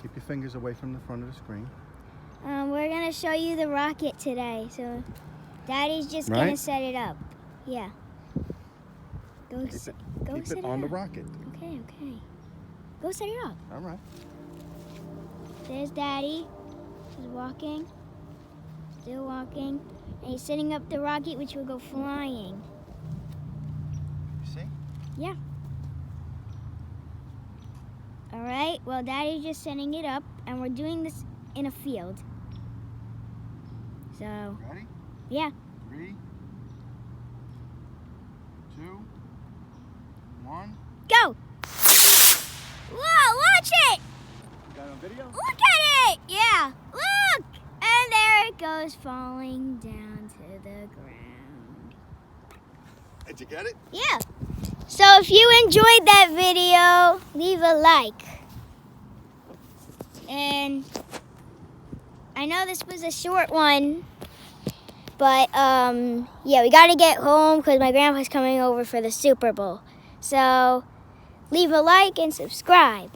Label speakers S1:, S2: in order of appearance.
S1: Keep your fingers away from the front of the screen.
S2: We're going to show you the rocket today. So Daddy's just going to set it up. Yeah. Go set
S1: Keep it on the rocket.
S2: Okay. Go set it up.
S1: All right.
S2: There's Daddy. He's walking. Still walking. And he's setting up the rocket, which will go flying.
S1: You see?
S2: Yeah. All right. Well, Daddy's just setting it up, and we're doing this in a field. So.
S1: Ready?
S2: Yeah.
S1: 3, 2, 1.
S2: Go! Whoa! Watch it!
S1: You got it on video?
S2: Look at it! Yeah. Look! And there it goes, falling down to the ground.
S1: Did you get it?
S2: Yeah. So if you enjoyed that video, leave a like. And I know this was a short one, but yeah, we got to get home because my grandpa's coming over for the Super Bowl. So leave a like and subscribe.